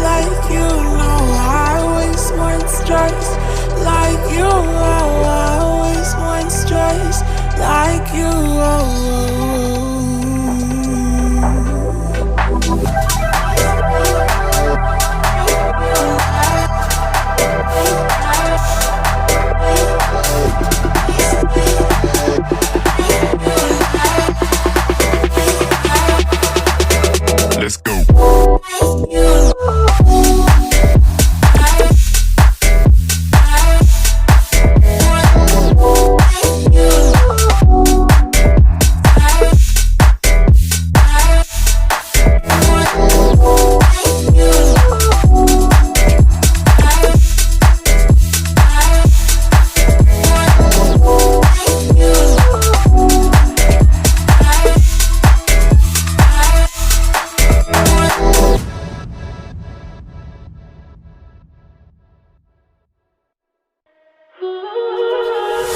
like you know I always want stress. Like you, oh, I always want stress. Like you, oh. Let's go.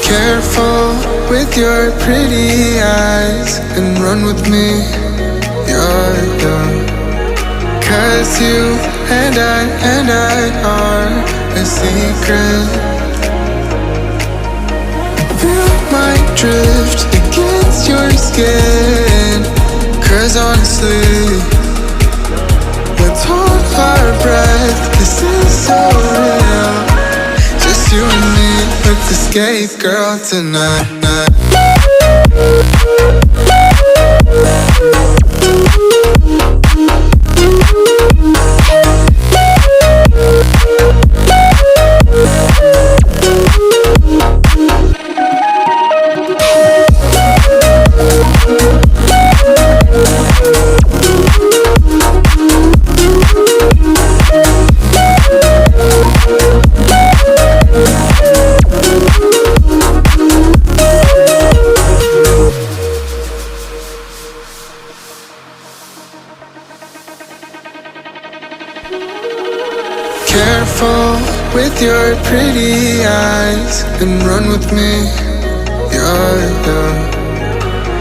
Careful with your pretty eyes and run with me, yeah. Cause you and I are a secret. Feel my drift against your skin. Cause honestly, let's hold our breath. This is so real. Just you and me, let's escape, girl, tonight. Careful with your pretty eyes and run with me, yeah.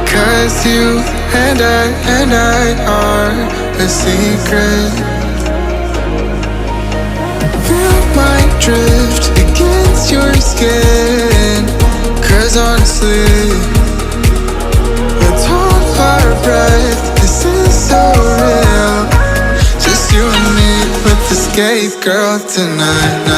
Cause you and I are a secret. Feel my drift against your skin. Cause honestly, let's hold our breath. This is so real. Just you and me, let's escape, girl, tonight.